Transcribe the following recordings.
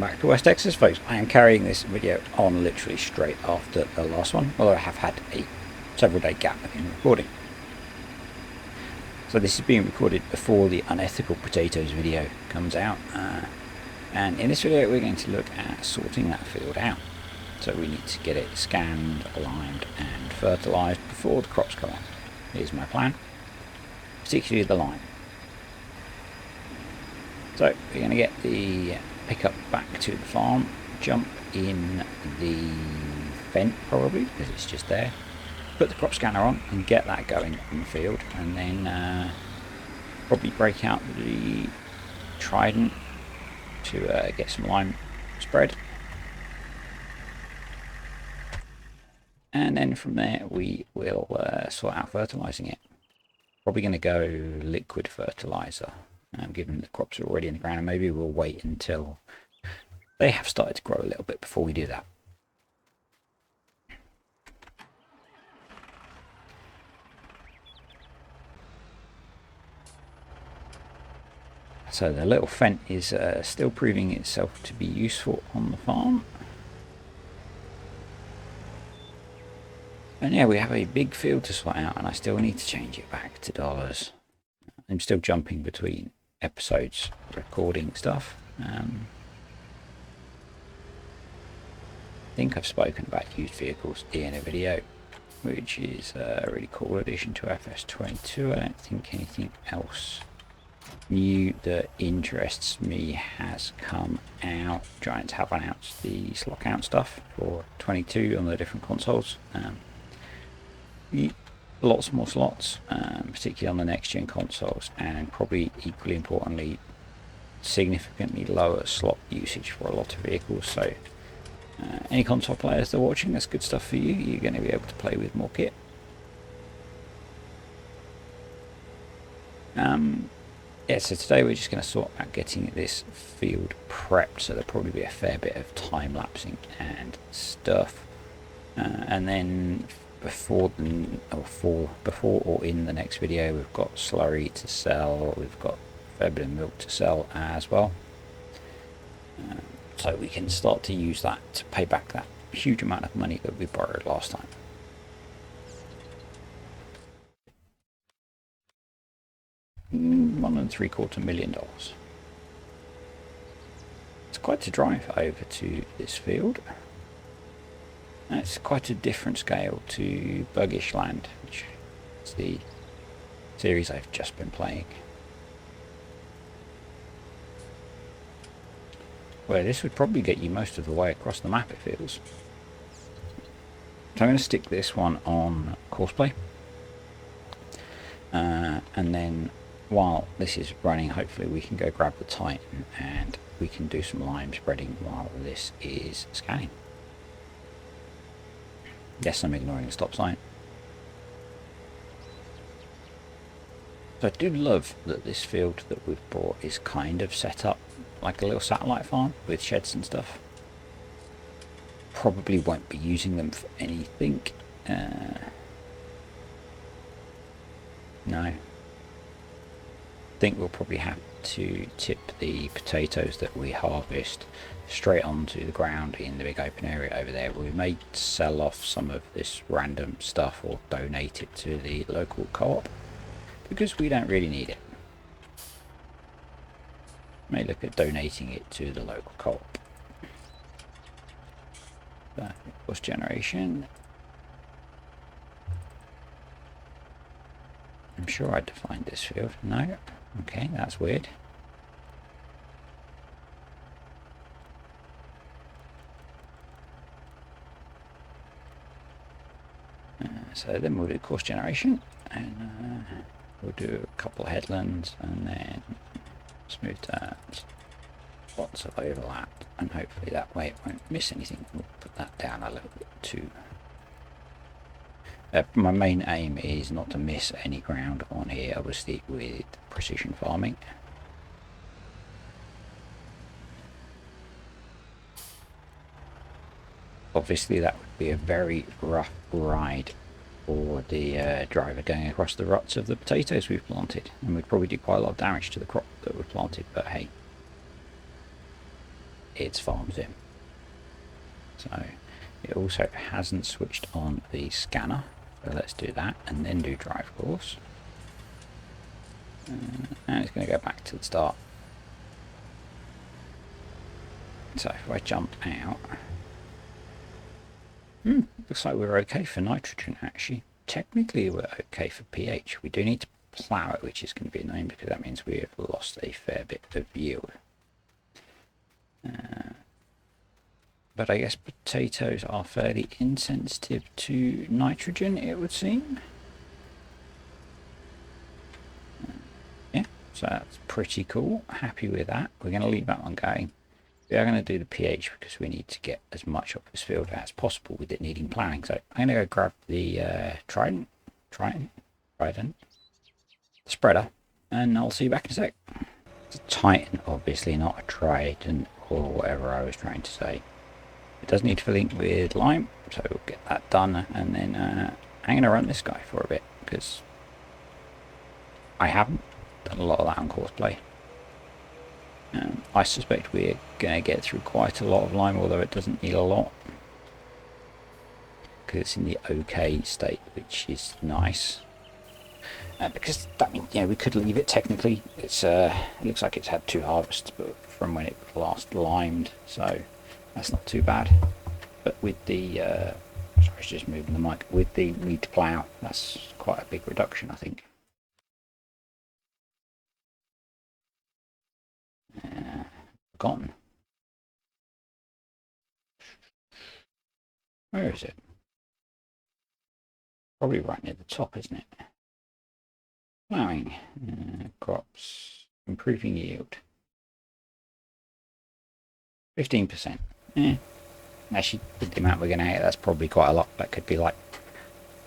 back to West Texas, folks. I am carrying this video on literally straight after the last one, although I have had a several day gap in recording. So this is being recorded before the unethical potatoes video comes out, and in this video we're going to look at sorting that field out. So we need to get it scanned, limed and fertilised before the crops come on. Here's my plan, particularly the lime. So we're going to get the pickup back to the farm, jump in the vent probably because it's just there, put the crop scanner on and get that going in the field, and then probably break out the Trident to get some lime spread, and then from there we will sort out fertilising it. Probably going to go liquid fertiliser. Given the crops are already in the ground, and maybe we'll wait until they have started to grow a little bit before we do that. So the little fent is still proving itself to be useful on the farm. And yeah, we have a big field to sort out, and I still need to change it back to dollars. I'm still jumping between episodes recording stuff. I think I've spoken about used vehicles in a video, which is a really cool addition to FS22. I don't think anything else new that interests me has come out. Giants have announced the slot count stuff for 22 on the different consoles. Lots more slots, particularly on the next gen consoles, and probably equally importantly significantly lower slot usage for a lot of vehicles. So any console players that are watching, that's good stuff for you. You're going to be able to play with more kit. Yeah, so today we're just going to sort out getting this field prepped, so there'll probably be a fair bit of time lapsing and stuff, and then before or in the next video we've got slurry to sell, we've got a fair bit of milk to sell as well, so we can start to use that to pay back that huge amount of money that we borrowed last time. $1.75 million. It's quite a drive over to this field. It's quite a different scale to Buggish Land, which is the series I've just been playing, where this would probably get you most of the way across the map, it feels. So I'm going to stick this one on courseplay, and then while this is running, hopefully we can go grab the Titan and we can do some lime spreading while this is scanning. Yes, I'm ignoring the stop sign. So I do love that this field that we've bought is kind of set up like a little satellite farm with sheds and stuff. Probably won't be using them for anything. No. I think we'll probably have to tip the potatoes that we harvest straight onto the ground in the big open area over there. We may sell off some of this random stuff or donate it to the local co-op because we don't really need it. May look at donating it to the local co-op. Force generation. I'm sure I defined this field. No. Okay, that's weird. So then we'll do course generation, and we'll do a couple of headlands, and then smooth that, lots of overlap, and hopefully that way it won't miss anything. We'll put that down a little bit too. My main aim is not to miss any ground on here, obviously, with precision farming. Obviously that would be a very rough ride for the driver going across the ruts of the potatoes we've planted, and we'd probably do quite a lot of damage to the crop that we've planted, but hey. its farms in. So it also hasn't switched on the scanner, so let's do that and then do drive course. And it's going to go back to the start. So if I jump out, looks like we're okay for nitrogen actually. Technically we're okay for pH. We do need to plough it, which is going to be annoying because that means we have lost a fair bit of yield. But I guess potatoes are fairly insensitive to nitrogen, it would seem. Yeah, so that's pretty cool. Happy with that. We're going to leave that one going. We are going to do the pH because we need to get as much of this field as possible with it needing ploughing. So I'm going to go grab the trident, the spreader, and I'll see you back in a sec. It's a Titan, obviously, not a trident or whatever I was trying to say. It does need filling with lime, so we'll get that done, and then I'm going to run this guy for a bit because I haven't done a lot of that on course play. I suspect we're going to get through quite a lot of lime, although it doesn't need a lot because it's in the okay state, which is nice. Because that means, we could leave it technically. It's it looks like it's had 2 harvests, but from when it was last limed, so that's not too bad. But with the sorry, I was just moving the mic. With the need to plough, that's quite a big reduction, I think. Forgotten. Where is it? Probably right near the top, isn't it? Ploughing, crops, improving yield. 15%. Actually, with the amount we're going to get, that's probably quite a lot. That could be like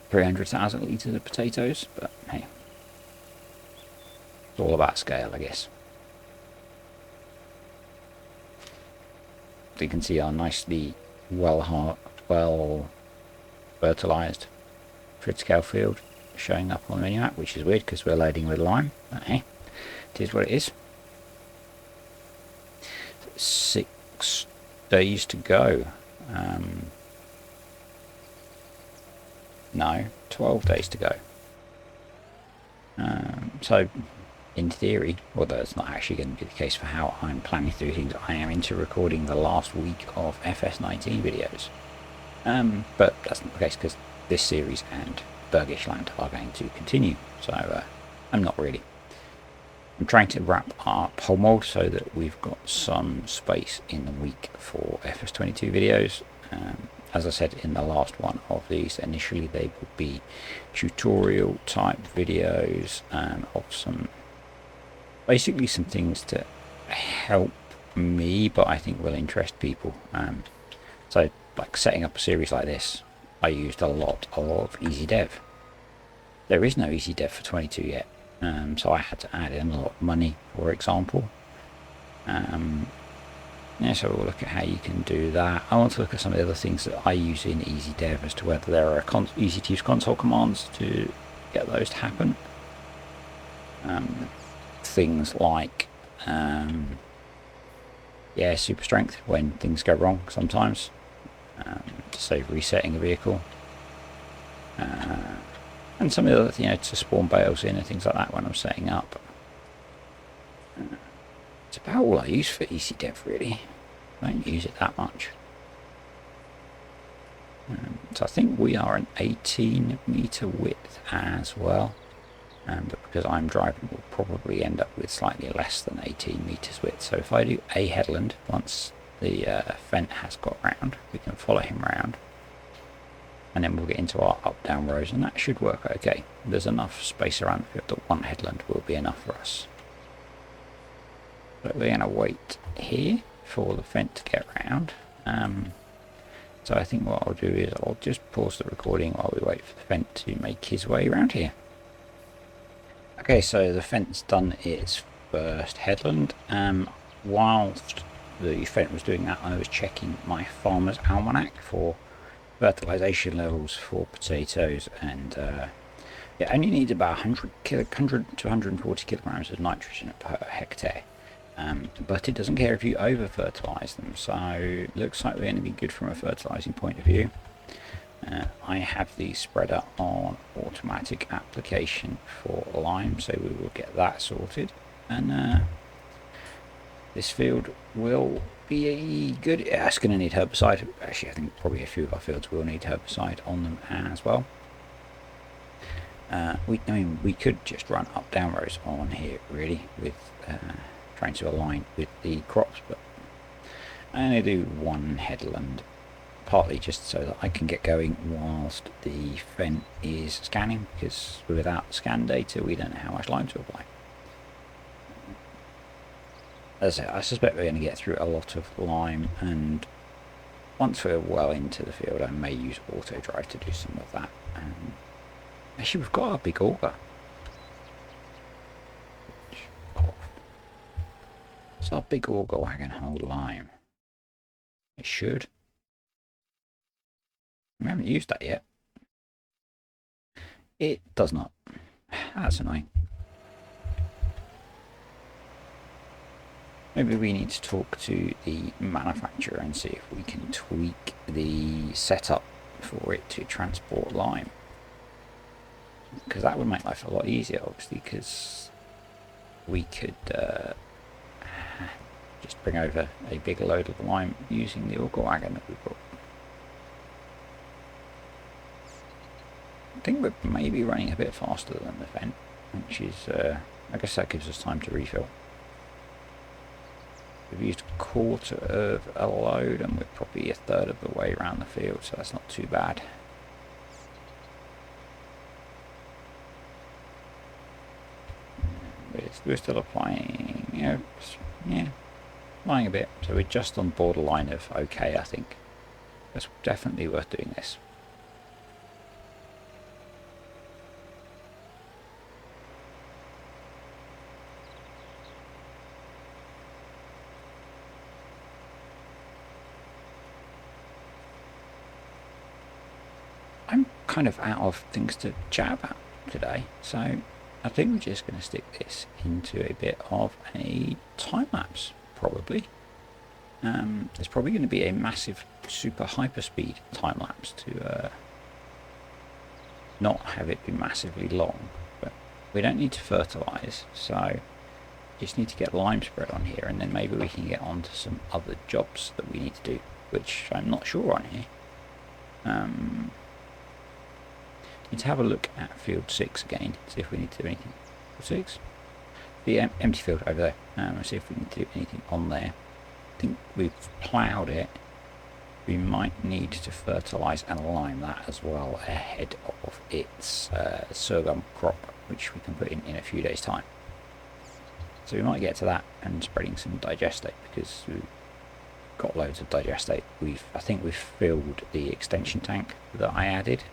300,000 litres of potatoes, but hey, it's all about scale, I guess. So you can see our nicely well fertilised grid-scale field showing up on the mini map, which is weird because we're loading with lime. But hey, it is what it is. 6 days to go. No, 12 days to go. So in theory, although it's not actually going to be the case for how I'm planning through things, I am into recording the last week of FS19 videos. But that's not the case because this series and Bergish Land are going to continue. So I'm not really. I'm trying to wrap up whole mold so that we've got some space in the week for FS22 videos. As I said in the last one of these, initially they would be tutorial type videos of some, basically some things to help me, but I think will interest people. So like setting up a series like this, I used a lot of EasyDev. There is no EasyDev for 22 yet. So I had to add in a lot of money, for example. So we'll look at how you can do that. I want to look at some of the other things that I use in EasyDev as to whether there are easy to use console commands to get those to happen. Things like super strength when things go wrong sometimes, to save resetting a vehicle. And some of the other, to spawn bales in and things like that when I'm setting up. It's about all I use for EasyDev, really. I don't use it that much. So I think we are an 18 meter width as well. But because I'm driving, we'll probably end up with slightly less than 18 meters width. So if I do a headland, once the Fent has got round, we can follow him round. And then we'll get into our up-down rows, and that should work okay. There's enough space around the field that one headland will be enough for us. But we're going to wait here for the Fent to get round. So I think what I'll do is I'll just pause the recording while we wait for the Fent to make his way around here. Okay, so the Fent's done its first headland. Whilst the Fent was doing that, I was checking my farmer's almanac for fertilization levels for potatoes, and it only needs about 100 to 140 kilograms of nitrogen per hectare. but it doesn't care if you over fertilise them, so it looks like we're going to be good from a fertilising point of view. I have the spreader on automatic application for lime, so we will get that sorted, and this field will be good. Yeah, it's going to need herbicide. Actually, I think probably a few of our fields will need herbicide on them as well. I mean, we could just run up down rows on here really with trying to align with the crops, but I only do one headland, partly just so that I can get going whilst the Fen is scanning, because without scan data we don't know how much lime to apply. As I say, I suspect we're going to get through a lot of lime, and once we're well into the field I may use auto drive to do some of that. Actually, we've got a big auger. Does our big auger wagon hold lime? It should. We haven't used that yet. It does not. That's annoying. Maybe we need to talk to the manufacturer and see if we can tweak the setup for it to transport lime. Because that would make life a lot easier, obviously, because we could just bring over a bigger load of lime using the auger wagon that we've got. I think we're maybe running a bit faster than the Fen, which is, I guess that gives us time to refill. We've used a quarter of a load and we're probably a third of the way around the field, so that's not too bad. We're still applying, you know, yeah, applying a bit, so we're just on borderline of okay, I think. It's definitely worth doing this. I'm kind of out of things to chat about today, so I think we're just going to stick this into a bit of a time lapse, probably. There's probably going to be a massive super hyperspeed time lapse to not have it be massively long, but we don't need to fertilise, so just need to get lime spread on here, and then maybe we can get on to some other jobs that we need to do, which I'm not sure on here. Need to have a look at field 6 again, see if we need to do anything. Field 6? The empty field over there. Let's see if we need to do anything on there. I think we've ploughed it. We might need to fertilise and lime that as well ahead of its sorghum crop, which we can put in a few days' time. So we might get to that and spreading some digestate, because we've got loads of digestate. I think we've filled the extension tank that I added.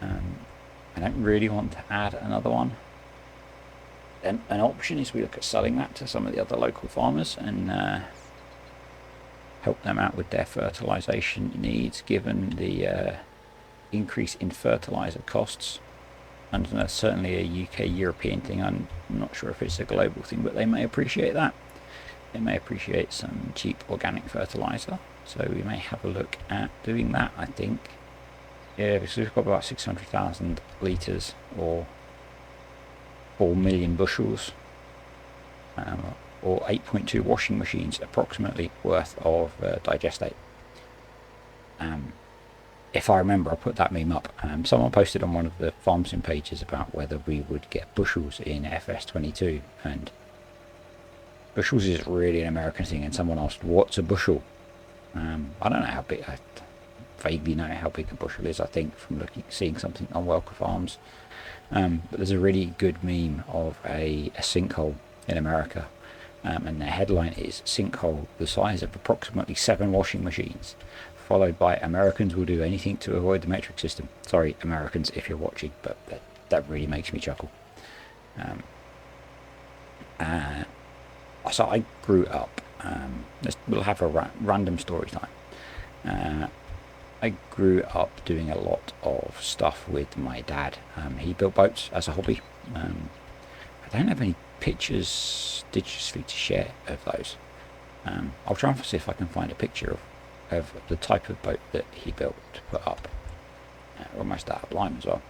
I don't really want to add another one. Then an option is we look at selling that to some of the other local farmers and help them out with their fertilisation needs, given the increase in fertiliser costs. And that's certainly a UK European thing. I'm not sure if it's a global thing, but they may appreciate that. They may appreciate some cheap organic fertiliser, so we may have a look at doing that, I think. Yeah, because we've got about 600,000 litres or 4 million bushels, or 8.2 washing machines approximately worth of digestate. If I remember, I put that meme up. Someone posted on one of the farm sim pages about whether we would get bushels in FS22, and bushels is really an American thing, and someone asked, what's a bushel? I don't know how big, I vaguely know how big a bushel is, I think, from seeing something on Welker Farms. But there's a really good meme of a sinkhole in America, and their headline is "Sinkhole the size of approximately 7 washing machines," followed by "Americans will do anything to avoid the metric system." Sorry, Americans, if you're watching, but that really makes me chuckle. So I grew up. We'll have a random story time. I grew up doing a lot of stuff with my dad. He built boats as a hobby. I don't have any pictures digitally to share of those. I'll try and see if I can find a picture of the type of boat that he built to put up. Almost out of lime as well.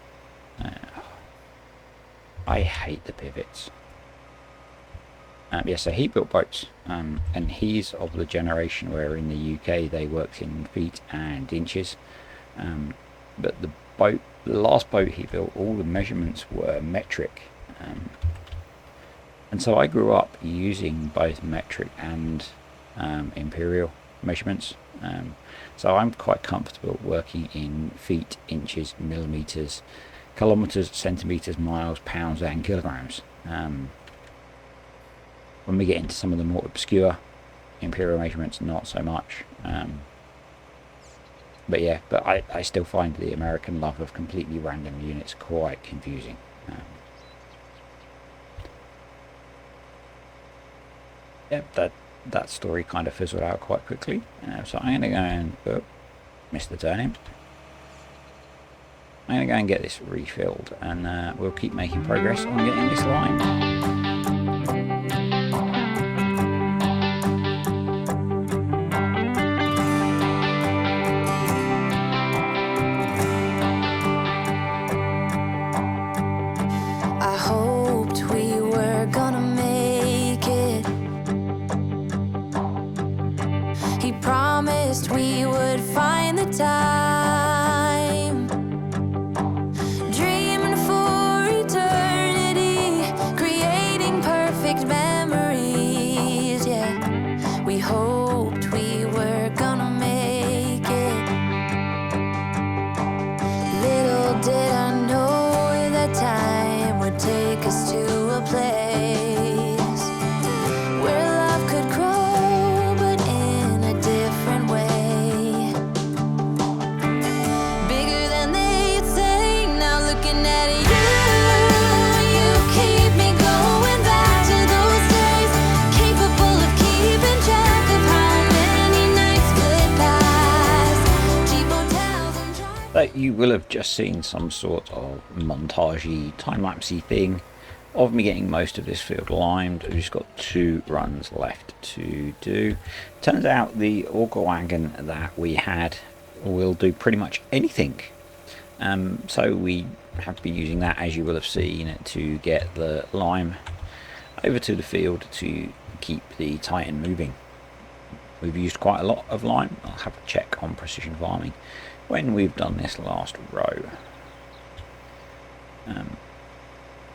I hate the pivots. Yeah, so he built boats, and he's of the generation where in the UK they worked in feet and inches. But the last boat he built, all the measurements were metric. And so I grew up using both metric and imperial measurements. So I'm quite comfortable working in feet, inches, millimeters, kilometers, centimeters, miles, pounds, and kilograms. When we get into some of the more obscure imperial measurements, not so much. But yeah, but I still find the American love of completely random units quite confusing. Yeah, that story kind of fizzled out quite quickly. So I'm going to go and missed the turning. I'm going to go and get this refilled, and we'll keep making progress on getting this line. We would find the time, dreaming for eternity, creating perfect memories. Yeah, we hoped we were gonna make it. Little did I know that time would take us to a place where love could grow, but in a different way. You will have just seen some sort of montagey, time-lapsey thing of me getting most of this field limed. I've just got 2 runs left to do. Turns out the auger wagon that we had will do pretty much anything. So we have to be using that, as you will have seen, to get the lime over to the field to keep the Titan moving. We've used quite a lot of lime. I'll have a check on precision farming when we've done this last row.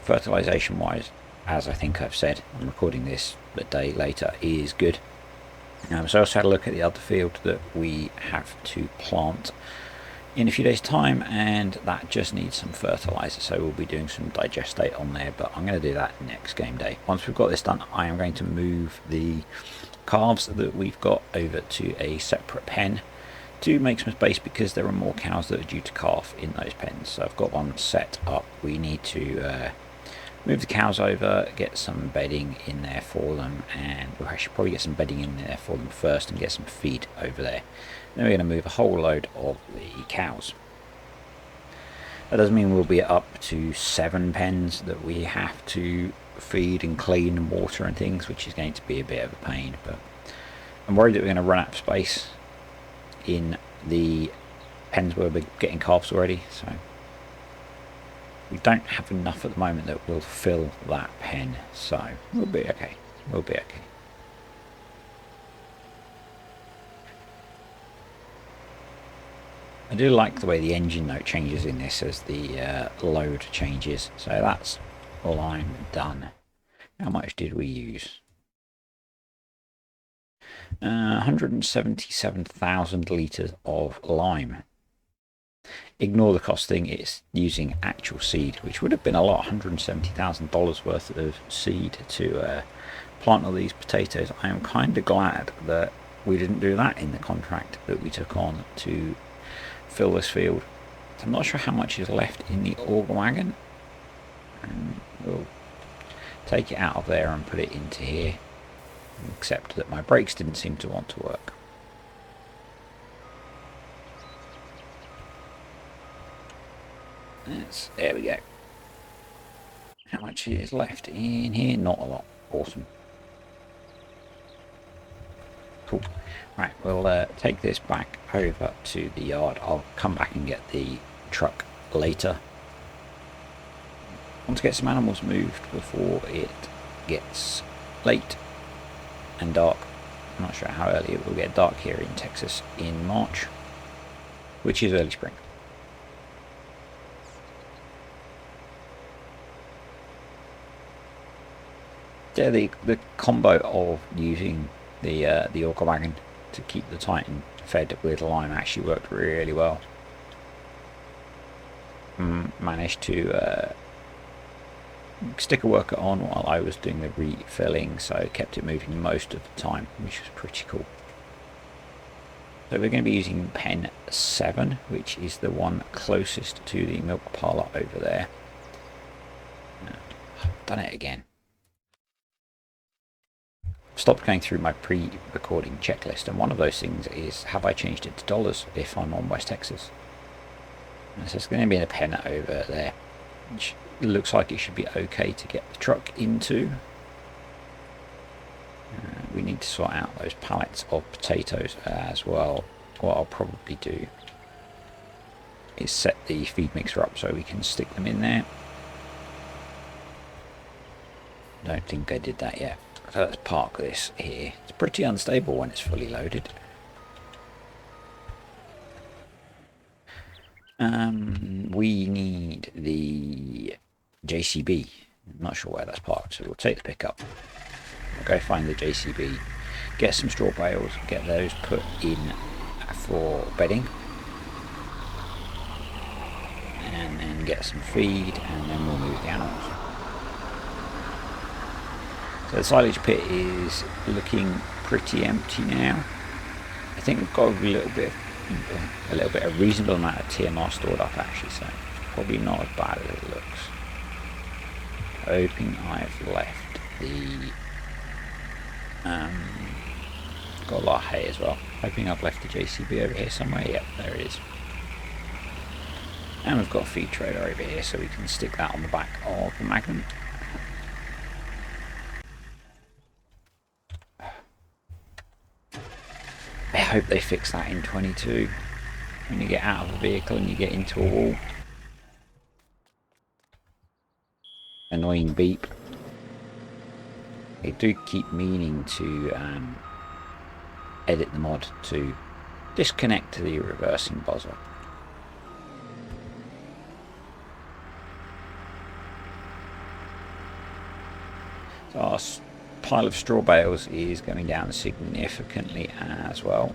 Fertilisation wise, as I think I've said, I'm recording this a day later, is good. So I also had a look at the other field that we have to plant in a few days time, and that just needs some fertiliser, so we'll be doing some digestate on there, but I'm going to do that next game day. Once we've got this done, I am going to move the calves that we've got over to a separate pen to make some space, because there are more cows that are due to calf in those pens. So I've got one set up. We need to move the cows over, get some bedding in there for them, and we'll actually probably get some bedding in there for them first and get some feed over there. Then we're going to move a whole load of the cows. That doesn't mean we'll be up to 7 pens that we have to feed and clean and water and things, which is going to be a bit of a pain, but I'm worried that we're going to run out of space in the pens where we're getting calves already, so we don't have enough at the moment that will fill that pen, so we'll be okay. We'll be okay. I do like the way the engine note changes in this as the load changes, so that's lime done. How much did we use? 177,000 litres of lime. Ignore the costing, it's using actual seed, which would have been a lot. $170,000 worth of seed to plant all these potatoes. I am kind of glad that we didn't do that in the contract that we took on to fill this field. I'm not sure how much is left in the auger wagon, and we'll take it out of there and put it into here, except that my brakes didn't seem to want to work. There we go. How much is left in here? Not a lot. Awesome. Cool. Right, we'll take this back over to the yard. I'll come back and get the truck later. I want to get some animals moved before it gets late and dark. I'm not sure how early it will get dark here in Texas in March, which is early spring. Yeah, the combo of using the Orca wagon to keep the Titan fed with lime actually worked really well. Managed to stick a worker on while I was doing the refilling, so kept it moving most of the time, which was pretty cool. So we're going to be using pen 7, which is the one closest to the milk parlour over there. I've done it again. Stopped going through my pre-recording checklist, and one of those things is, have I changed it to dollars if I'm on West Texas? And so it's going to be in a pen over there, which looks like it should be okay to get the truck into. We need to sort out those pallets of potatoes as well. What I'll probably do is set the feed mixer up so we can stick them in there. Don't think I did that yet. So let's park this here. It's pretty unstable when it's fully loaded. We need the JCB. I'm not sure where that's parked, so we'll take the pickup. We'll go find the JCB, get some straw bales, get those put in for bedding, and then get some feed, and then we'll move the animals. So the silage pit is looking pretty empty now. I think we've got a reasonable amount of TMR stored up actually, so it's probably not as bad as it looks. Hoping I've left the got a lot of hay as well. Hoping I've left the JCB over here somewhere. Yep, there it is. And we've got a feed trailer over here, so we can stick that on the back of the Magnum. I hope they fix that in 22. When you get out of a vehicle and you get into a wall. Annoying beep. They do keep meaning to edit the mod to disconnect the reversing buzzer. So our pile of straw bales is going down significantly as well.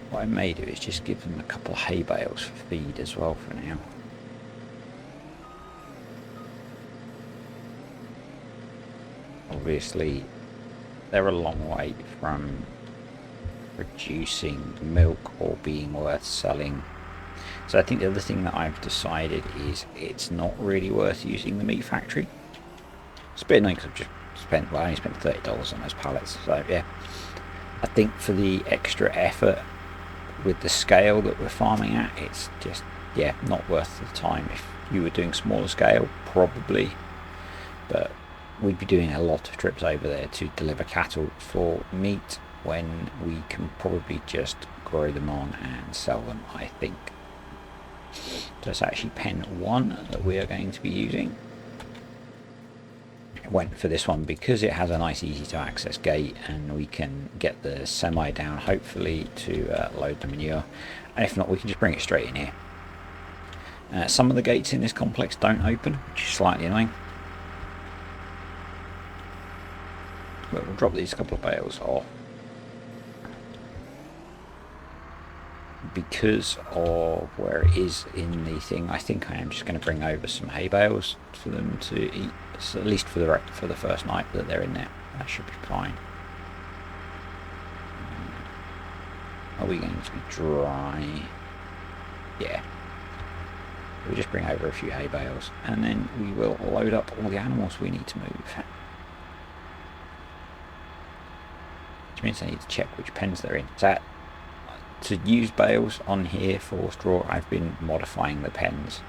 What I may do is just give them a couple of hay bales for feed as well for now. Obviously, they're a long way from producing milk or being worth selling. So I think the other thing that I've decided is it's not really worth using the meat factory. It's a bit annoying because I've just spent, well, I only spent $30 on those pallets. So yeah, I think for the extra effort with the scale that we're farming at, it's just, yeah, not worth the time. If you were doing smaller scale, probably, but we'd be doing a lot of trips over there to deliver cattle for meat when we can probably just grow them on and sell them, I think. So it's actually pen 1 that we are going to be using. I went for this one because it has a nice easy to access gate, and we can get the semi down hopefully to load the manure, and if not we can just bring it straight in here. Some of the gates in this complex don't open, which is slightly annoying. But we'll drop these couple of bales off. Because of where it is in the thing, I think I am just going to bring over some hay bales for them to eat, so at least for the first night that they're in there. That should be fine. Are we going to be dry? Yeah. We'll just bring over a few hay bales, and then we will load up all the animals we need to move. Which means I need to check which pens they're in. So to use bales on here for straw, I've been modifying the pens.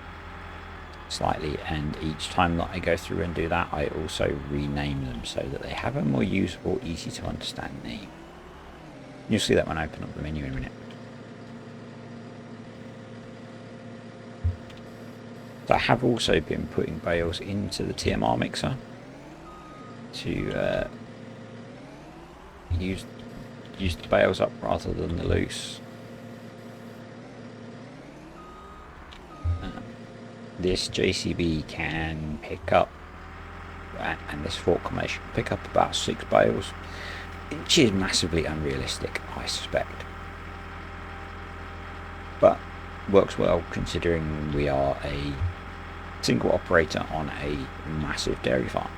slightly, and each time that I go through and do that, I also rename them so that they have a more usable, easy to understand name. You'll see that when I open up the menu in a minute. So I have also been putting bales into the TMR mixer to use the bales up rather than the loose. This JCB can pick up, and this fork combination can pick up about 6 bales, which is massively unrealistic, I suspect. But works well considering we are a single operator on a massive dairy farm.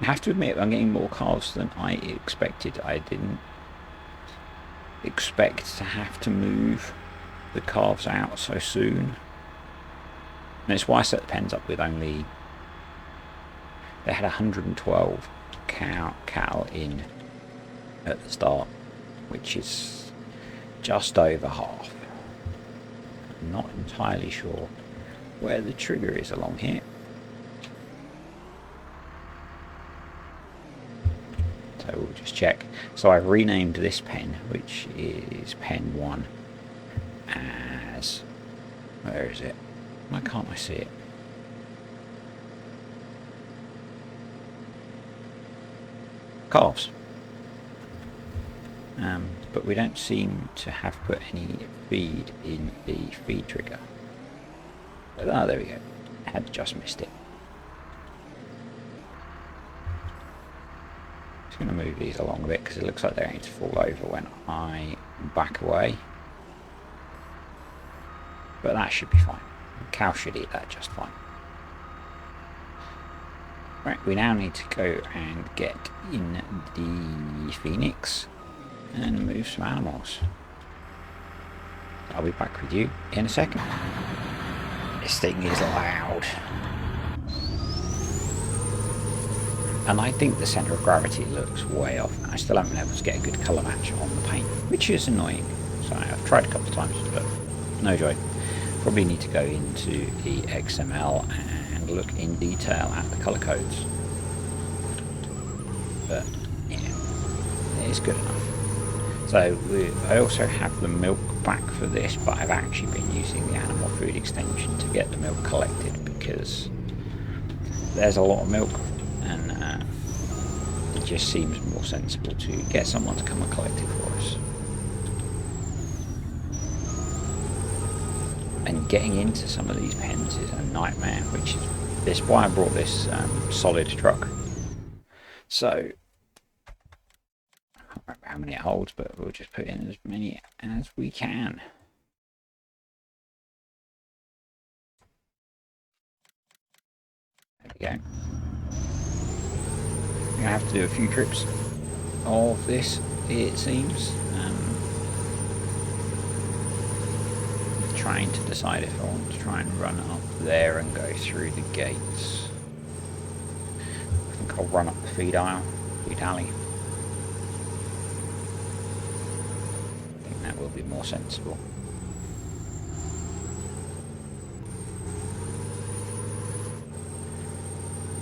I have to admit, I'm getting more calves than I expected. I didn't expect to have to move the calves out so soon, and it's why I set the pens up with only, they had 112 cattle in at the start, which is just over half. I'm not entirely sure where the trigger is along here. So we'll just check. So I've renamed this pen, which is pen 1, as, where is it? Why can't I see it? Calves. But we don't seem to have put any feed in the feed trigger. But, oh, there we go. I had just missed it. Going to move these along a bit because it looks like they're going to fall over when I back away, but that should be fine. The cow should eat that just fine. Right, we now need to go and get in the Phoenix and move some animals. I'll be back with you in a second. This thing is loud. And I think the centre of gravity looks way off. I still haven't been able to get a good colour match on the paint, which is annoying. So I've tried a couple of times, but no joy. Probably need to go into the XML and look in detail at the colour codes. But yeah, it's good enough. So I also have the milk back for this, but I've actually been using the animal food extension to get the milk collected because there's a lot of milk. And it just seems more sensible to get someone to come and collect it for us. And getting into some of these pens is a nightmare, which is this why I brought this solid truck. So I can't remember how many it holds, but we'll just put in as many as we can. There we go. I'm going to have to do a few trips of this, it seems. Trying to decide if I want to try and run up there and go through the gates. I think I'll run up the feed alley. I think that will be more sensible.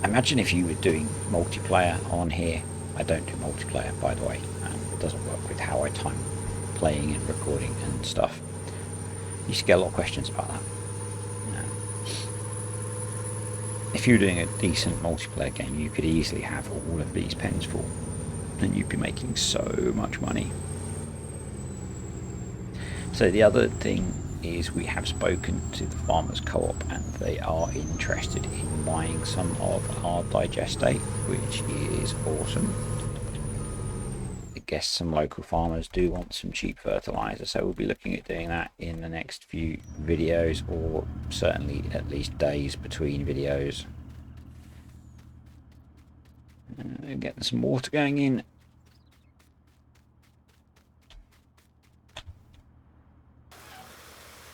Imagine if you were doing multiplayer on here. I don't do multiplayer, by the way. It doesn't work with how I time playing and recording and stuff. You used to get a lot of questions about that. If you were doing a decent multiplayer game, you could easily have all of these pens full, and you'd be making so much money. So the other thing is we have spoken to the Farmers Co-op and they are interested in buying some of our digestate, which is awesome. I guess some local farmers do want some cheap fertilizer, so we'll be looking at doing that in the next few videos, or certainly at least days between videos. Getting some water going in.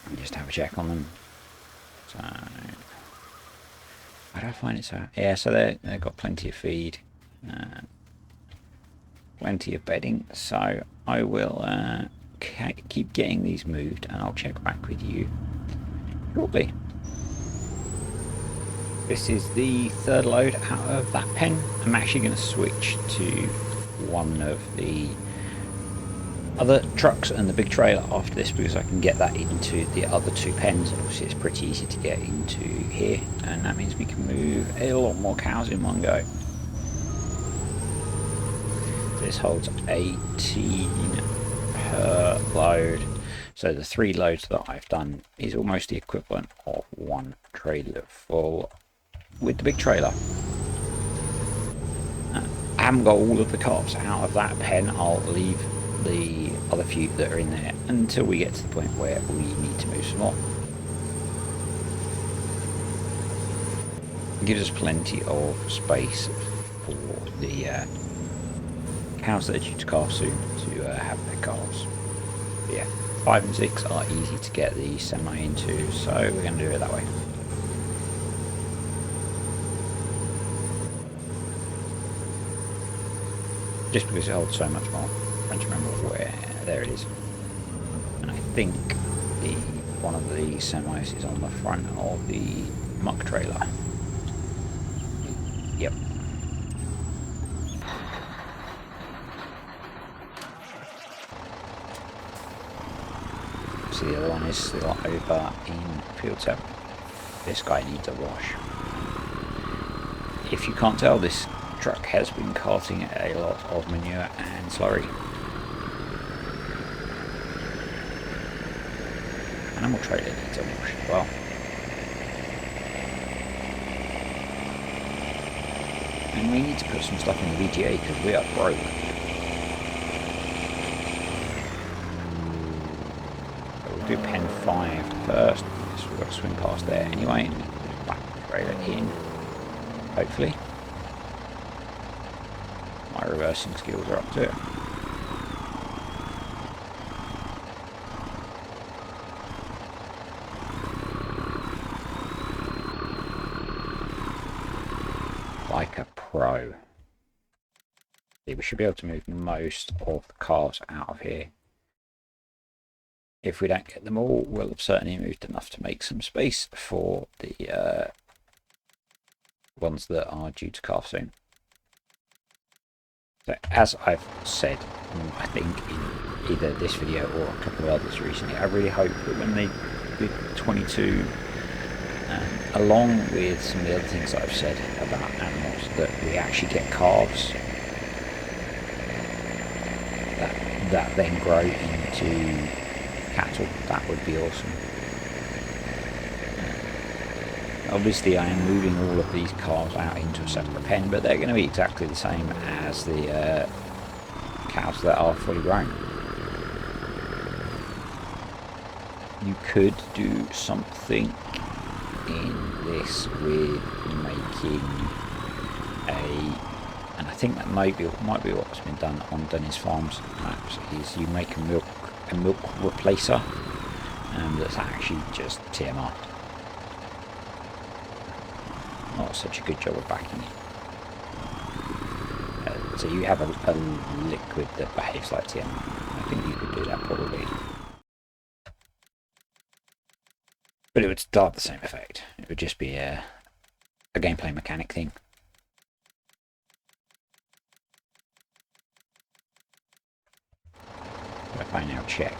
And just have a check on them. So, how do I find it? So, yeah, so they've got plenty of feed, plenty of bedding. So I will keep getting these moved, and I'll check back with you shortly. This is the third load out of that pen. I'm actually going to switch to one of the other trucks and the big trailer after this, because I can get that into the other two pens. Obviously it's pretty easy to get into here, and that means we can move a lot more cows in one go. This holds 18 per load, so the 3 loads that I've done is almost the equivalent of one trailer full with the big trailer. I haven't got all of the calves out of that pen. I'll leave the other few that are in there until we get to the point where we need to move some more. It gives us plenty of space for the cows that are due to calve soon to have their calves. But yeah, 5 and 6 are easy to get the semi into, so we're going to do it that way. Just because it holds so much more. I'm trying to remember where. There it is. And I think one of the semis is on the front of the muck trailer. Yep. So the other one is still over in field 7. This guy needs a wash. If you can't tell, this truck has been carting a lot of manure and slurry. Animal trailer needs a wash as well. And we need to put some stuff in the VGA because we are broke. So we'll do pen 5 first, because we've got to swing past there anyway, and put back the trailer in, hopefully. My reversing skills are up to it. Like a pro. We should be able to move most of the cars out of here. If we don't get them all, we'll have certainly moved enough to make some space for the ones that are due to calve soon. So, as I've said, I think in either this video or a couple of others recently, I really hope that when they did 22, along with some of the other things that I've said about animals, that we actually get calves that then grow into cattle. That would be awesome. Obviously I am moving all of these calves out into a separate pen, but they're going to be exactly the same as the cows that are fully grown. You could do something in this with making and I think that might be what's been done on Dennis Farms perhaps, is you make a milk replacer that's actually just TMR. Not such a good job of backing it. So you have a liquid that behaves like TMR. I think you could do that probably. But it would still have the same effect. It would just be a gameplay mechanic thing. If I now check,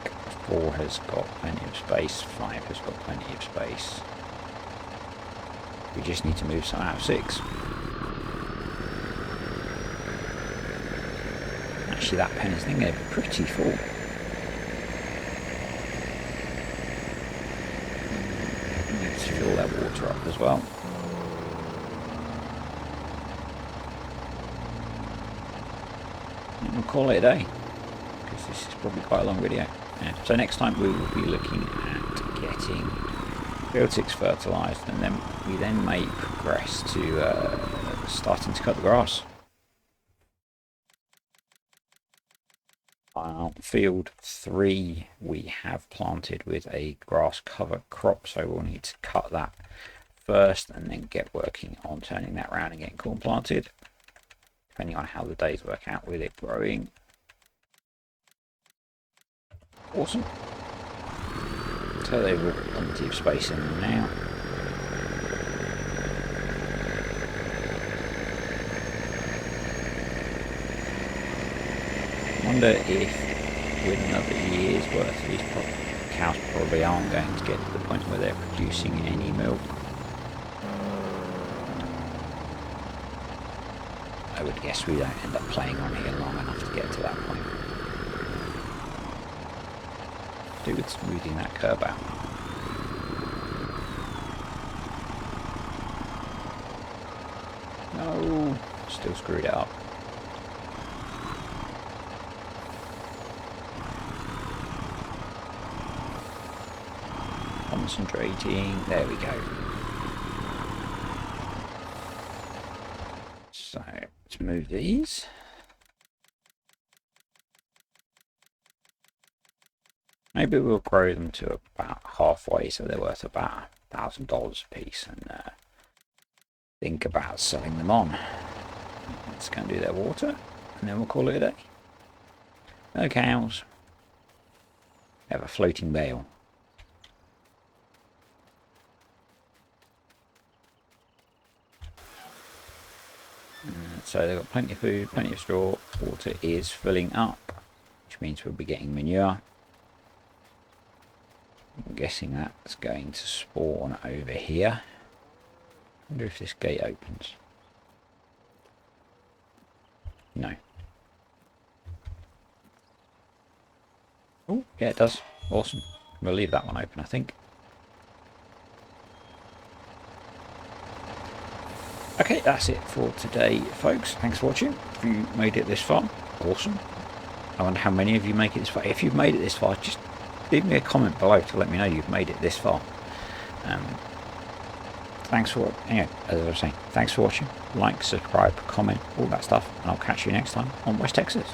4 has got plenty of space, 5 has got plenty of space. We just need to move some out of 6. Actually, that pen is thinking pretty full. Need to fill that water up as well. And we'll call it a day, because this is probably quite a long video. Yeah. So next time we will be looking at getting field 6 fertilised, and then we may progress to starting to cut the grass. Field 3 we have planted with a grass cover crop, so we'll need to cut that first and then get working on turning that round and getting corn planted, depending on how the days work out with it growing. Awesome. So they've all got plenty of space in them now. Wonder if with another year's worth these cows probably aren't going to get to the point where they're producing any milk. I would guess we don't end up playing on here long enough to get to that point. Do with smoothing that curb out. No, still screwed it up. Concentrating, there we go. So let's move these. Maybe we'll grow them to about halfway, so they're worth about $1,000 a piece, and think about selling them on. Let's go and do their water, and then we'll call it a day. No cows. We have a floating bale. So they've got plenty of food, plenty of straw. Water is filling up, which means we'll be getting manure. I'm guessing that's going to spawn over here. I wonder if this gate opens. No. Oh, yeah, it does. Awesome. We'll leave that one open, I think. Okay, that's it for today, folks. Thanks for watching. If you made it this far, awesome. I wonder how many of you make it this far. If you've made it this far, just leave me a comment below to let me know you've made it this far. Thanks for, anyway, as I was saying, thanks for watching. Like, subscribe, comment, all that stuff, and I'll catch you next time on West Texas.